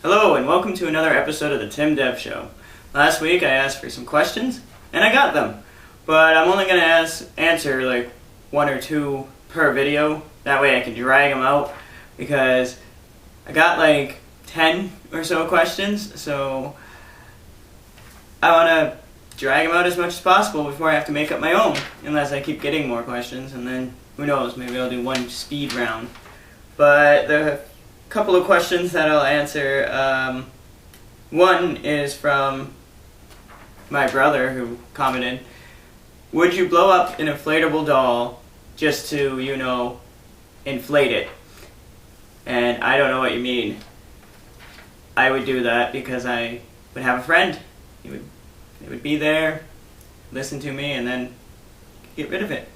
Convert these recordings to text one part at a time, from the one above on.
Hello and welcome to another episode of the Tim Dev Show. Last week I asked for some questions and I got them, but I'm only going to answer like one or two per video. That way I can drag them out because I got like 10 or so questions, so I want to drag them out as much as possible before I have to make up my own, unless I keep getting more questions, and then who knows, maybe I'll do one speed round. But the couple of questions that I'll answer, one is from my brother who commented, would you blow up an inflatable doll just to, inflate it? And I don't know what you mean. I would do that because I would have a friend. He would be there, listen to me, and then get rid of it.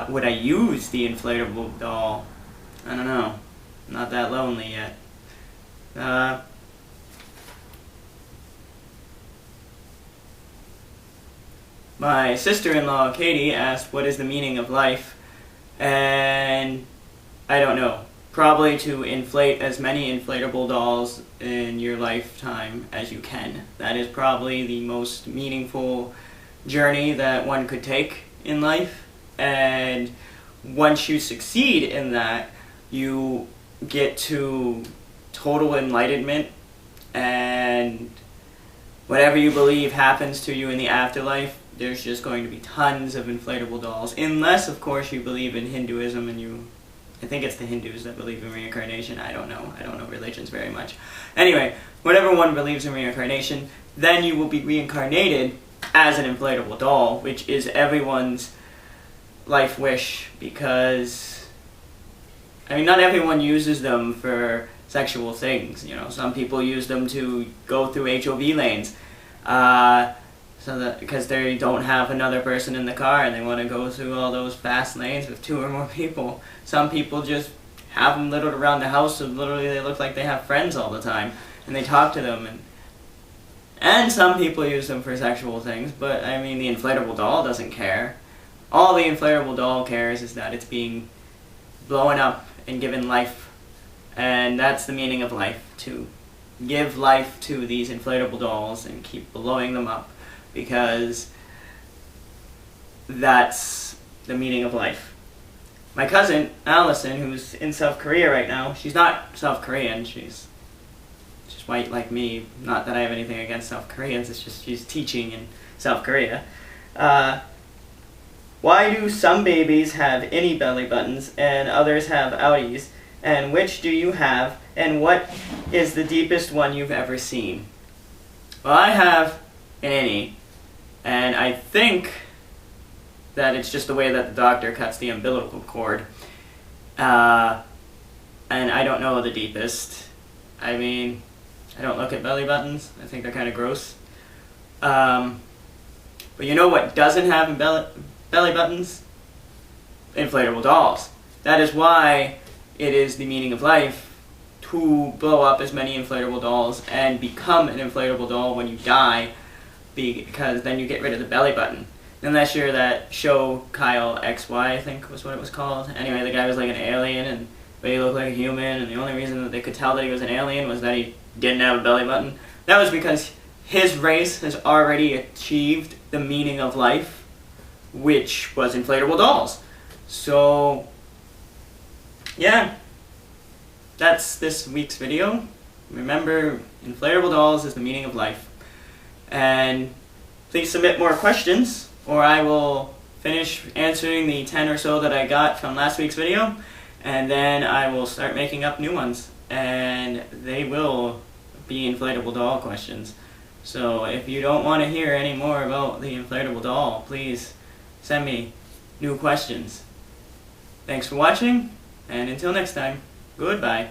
Would I use the inflatable doll? I don't know. I'm not that lonely yet. My sister-in-law, Katie, asked what is the meaning of life, and I don't know. Probably to inflate as many inflatable dolls in your lifetime as you can. That is probably the most meaningful journey that one could take in life, and once you succeed in that, you get to total enlightenment, and whatever you believe happens to you in the afterlife, there's just going to be tons of inflatable dolls, unless of course you believe in Hinduism and I think it's the Hindus that believe in reincarnation. I don't know religions very much. Anyway, whatever one believes in reincarnation, then you will be reincarnated as an inflatable doll, which is everyone's life wish, because not everyone uses them for sexual things. Some people use them to go through HOV lanes, because they don't have another person in the car and they want to go through all those fast lanes with 2 or more people. Some people just have them littered around the house, so literally they look like they have friends all the time and they talk to them. And some people use them for sexual things, but the inflatable doll doesn't care. All the inflatable doll cares is that it's being blown up and given life, and that's the meaning of life, to give life to these inflatable dolls and keep blowing them up, because that's the meaning of life. My cousin, Allison, who's in South Korea right now, she's not South Korean, she's white like me. Not that I have anything against South Koreans, it's just she's teaching in South Korea. Why do some babies have innie belly buttons and others have outies? And which do you have? And what is the deepest one you've ever seen? Well, I have an innie, and I think that it's just the way that the doctor cuts the umbilical cord. And I don't know the deepest. I don't look at belly buttons. I think they're kind of gross. But you know what doesn't have belly buttons? Inflatable dolls. That is why it is the meaning of life to blow up as many inflatable dolls and become an inflatable doll when you die, because then you get rid of the belly button. Unless you're that show Kyle XY, I think was what it was called. Anyway, the guy was like an alien, but he looked like a human, and the only reason that they could tell that he was an alien was that he didn't have a belly button. That was because his race has already achieved the meaning of life, which was inflatable dolls. So, yeah, that's this week's video. Remember, inflatable dolls is the meaning of life. And please submit more questions, or I will finish answering the 10 or so that I got from last week's video, and then I will start making up new ones, and they will be inflatable doll questions. So if you don't want to hear any more about the inflatable doll, please send me new questions. Thanks for watching, and until next time, goodbye.